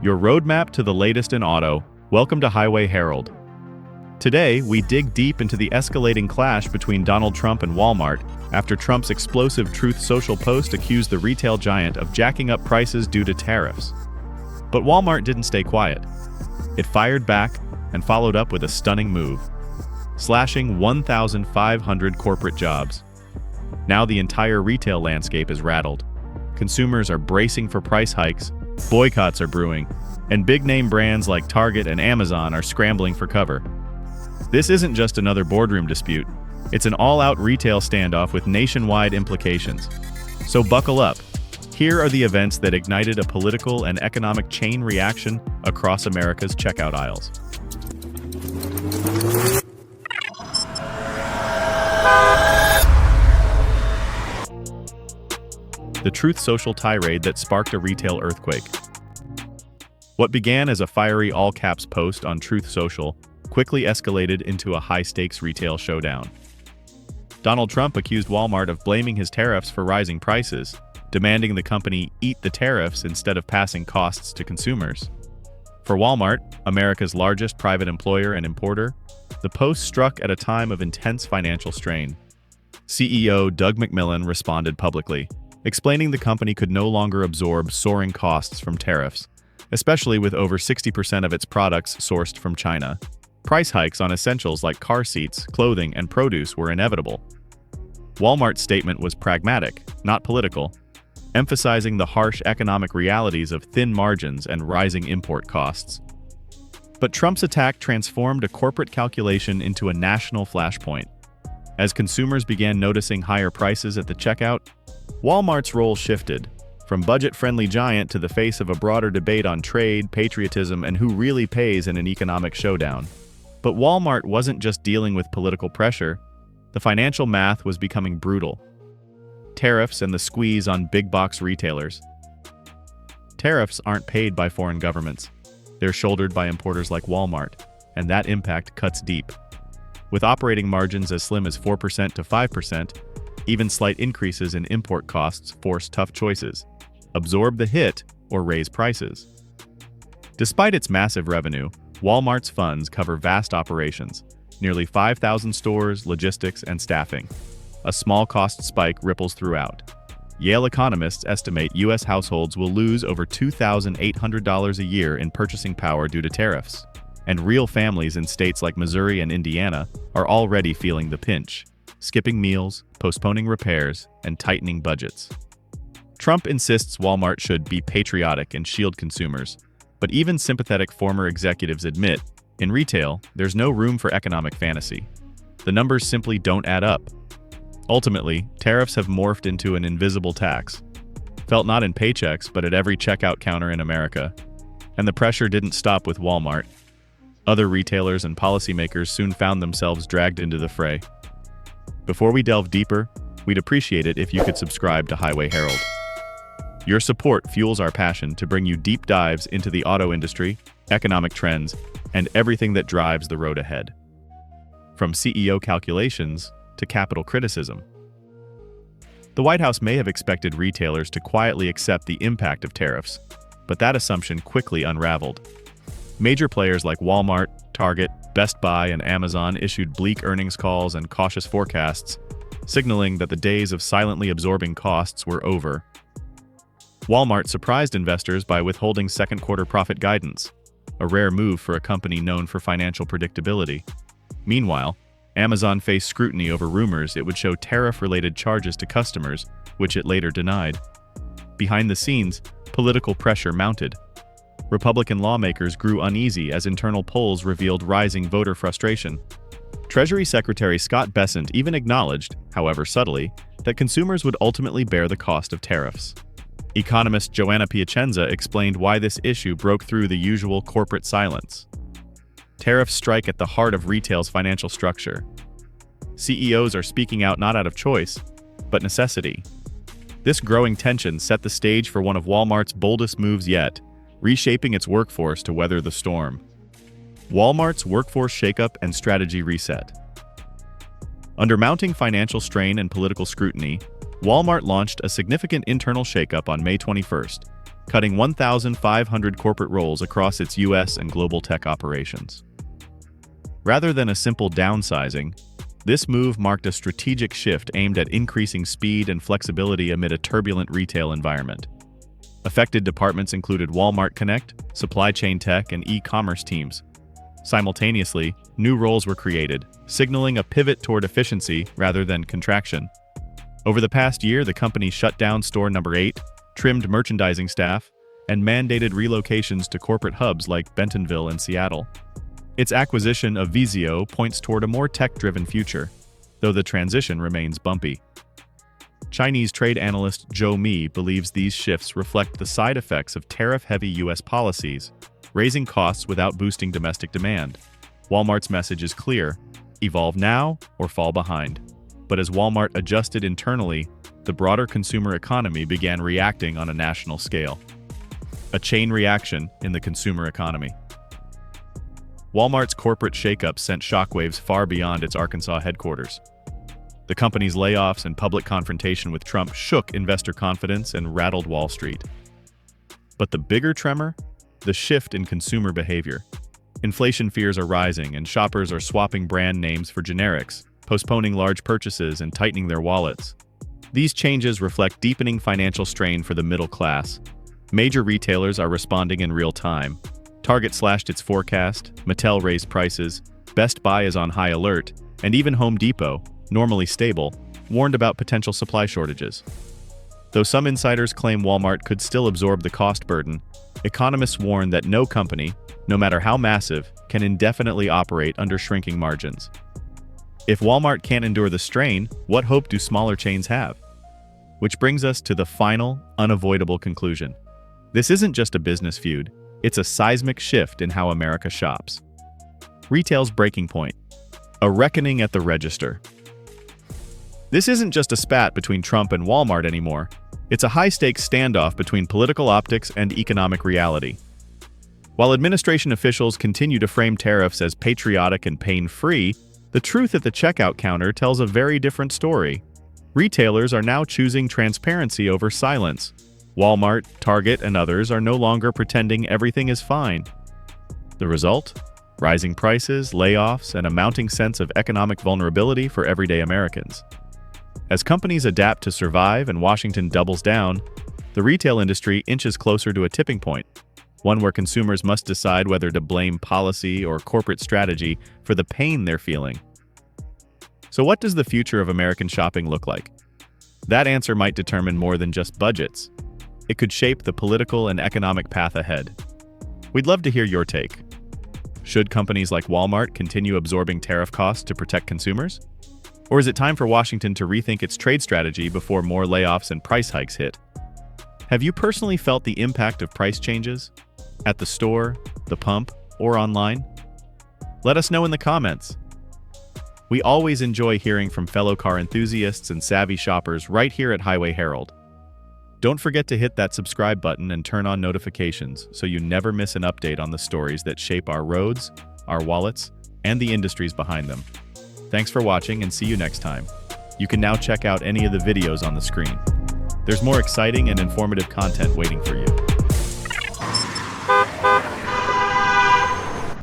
your roadmap to the latest in auto. Welcome to Highway Herald. Today, we dig deep into the escalating clash between Donald Trump and Walmart after Trump's explosive Truth Social post accused the retail giant of jacking up prices due to tariffs. But Walmart didn't stay quiet. It fired back and followed up with a stunning move, slashing 1,500 corporate jobs. Now the entire retail landscape is rattled. Consumers are bracing for price hikes, boycotts are brewing, and big-name brands like Target and Amazon are scrambling for cover. This isn't just another boardroom dispute. It's an all-out retail standoff with nationwide implications. So buckle up. Here are the events that ignited a political and economic chain reaction across America's checkout aisles. The Truth Social tirade that sparked a retail earthquake. What began as a fiery all-caps post on Truth Social quickly escalated into a high-stakes retail showdown. Donald Trump accused Walmart of blaming his tariffs for rising prices, demanding the company eat the tariffs instead of passing costs to consumers. For Walmart, America's largest private employer and importer, the post struck at a time of intense financial strain. CEO Doug McMillon responded publicly, explaining the company could no longer absorb soaring costs from tariffs, especially with over 60% of its products sourced from China. Price hikes on essentials like car seats, clothing, and produce were inevitable. Walmart's statement was pragmatic, not political, emphasizing the harsh economic realities of thin margins and rising import costs. But Trump's attack transformed a corporate calculation into a national flashpoint. As consumers began noticing higher prices at the checkout, Walmart's role shifted, from budget-friendly giant to the face of a broader debate on trade, patriotism, and who really pays in an economic showdown. But Walmart wasn't just dealing with political pressure. The financial math was becoming brutal. Tariffs and the squeeze on big-box retailers. Tariffs aren't paid by foreign governments. They're shouldered by importers like Walmart, and that impact cuts deep. With operating margins as slim as 4% to 5%, even slight increases in import costs force tough choices: absorb the hit or raise prices. Despite its massive revenue, Walmart's funds cover vast operations, nearly 5,000 stores, logistics, and staffing. A small cost spike ripples throughout. Yale economists estimate U.S. households will lose over $2,800 a year in purchasing power due to tariffs, and real families in states like Missouri and Indiana are already feeling the pinch, skipping meals, postponing repairs, and tightening budgets. Trump insists Walmart should be patriotic and shield consumers, but even sympathetic former executives admit, in retail, there's no room for economic fantasy. The numbers simply don't add up. Ultimately, tariffs have morphed into an invisible tax, felt not in paychecks but at every checkout counter in America. And the pressure didn't stop with Walmart. Other retailers and policymakers soon found themselves dragged into the fray. Before we delve deeper, we'd appreciate it if you could subscribe to Highway Herald. Your support fuels our passion to bring you deep dives into the auto industry, economic trends, and everything that drives the road ahead. From CEO calculations to capital criticism. The White House may have expected retailers to quietly accept the impact of tariffs, but that assumption quickly unraveled. Major players like Walmart, Target, Best Buy, and Amazon issued bleak earnings calls and cautious forecasts, signaling that the days of silently absorbing costs were over. Walmart surprised investors by withholding second-quarter profit guidance, a rare move for a company known for financial predictability. Meanwhile, Amazon faced scrutiny over rumors it would show tariff-related charges to customers, which it later denied. Behind the scenes, political pressure mounted. Republican lawmakers grew uneasy as internal polls revealed rising voter frustration. Treasury Secretary Scott Bessent even acknowledged, however subtly, that consumers would ultimately bear the cost of tariffs. Economist Joanna Piacenza explained why this issue broke through the usual corporate silence. Tariffs strike at the heart of retail's financial structure. CEOs are speaking out not out of choice, but necessity. This growing tension set the stage for one of Walmart's boldest moves yet, reshaping its workforce to weather the storm. Walmart's workforce shakeup and strategy reset. Under mounting financial strain and political scrutiny, Walmart launched a significant internal shakeup on May 21st, cutting 1,500 corporate roles across its US and global tech operations. Rather than a simple downsizing, this move marked a strategic shift aimed at increasing speed and flexibility amid a turbulent retail environment. Affected departments included Walmart Connect, supply chain tech, and e-commerce teams. Simultaneously, new roles were created, signaling a pivot toward efficiency rather than contraction. Over the past year, the company shut down store number 8, trimmed merchandising staff, and mandated relocations to corporate hubs like Bentonville and Seattle. Its acquisition of Vizio points toward a more tech-driven future, though the transition remains bumpy. Chinese trade analyst Zhou Mi believes these shifts reflect the side effects of tariff-heavy U.S. policies, raising costs without boosting domestic demand. Walmart's message is clear: evolve now or fall behind. But as Walmart adjusted internally, the broader consumer economy began reacting on a national scale. A chain reaction in the consumer economy. Walmart's corporate shakeup sent shockwaves far beyond its Arkansas headquarters. The company's layoffs and public confrontation with Trump shook investor confidence and rattled Wall Street. But the bigger tremor? The shift in consumer behavior. Inflation fears are rising, and shoppers are swapping brand names for generics, postponing large purchases and tightening their wallets. These changes reflect deepening financial strain for the middle class. Major retailers are responding in real time. Target slashed its forecast, Mattel raised prices, Best Buy is on high alert, and even Home Depot, normally stable, warned about potential supply shortages. Though some insiders claim Walmart could still absorb the cost burden, economists warn that no company, no matter how massive, can indefinitely operate under shrinking margins. If Walmart can't endure the strain, what hope do smaller chains have? Which brings us to the final, unavoidable conclusion. This isn't just a business feud, it's a seismic shift in how America shops. Retail's breaking point. A reckoning at the register. This isn't just a spat between Trump and Walmart anymore. It's a high-stakes standoff between political optics and economic reality. While administration officials continue to frame tariffs as patriotic and pain-free, the truth at the checkout counter tells a very different story. Retailers are now choosing transparency over silence. Walmart, Target, and others are no longer pretending everything is fine. The result? Rising prices, layoffs, and a mounting sense of economic vulnerability for everyday Americans. As companies adapt to survive and Washington doubles down, the retail industry inches closer to a tipping point, one where consumers must decide whether to blame policy or corporate strategy for the pain they're feeling. So what does the future of American shopping look like? That answer might determine more than just budgets. It could shape the political and economic path ahead. We'd love to hear your take. Should companies like Walmart continue absorbing tariff costs to protect consumers? Or is it time for Washington to rethink its trade strategy before more layoffs and price hikes hit? Have you personally felt the impact of price changes? At the store, the pump, or online? Let us know in the comments. We always enjoy hearing from fellow car enthusiasts and savvy shoppers right here at Highway Herald. Don't forget to hit that subscribe button and turn on notifications so you never miss an update on the stories that shape our roads, our wallets, and the industries behind them. Thanks for watching and see you next time. You can now check out any of the videos on the screen. There's more exciting and informative content waiting for you.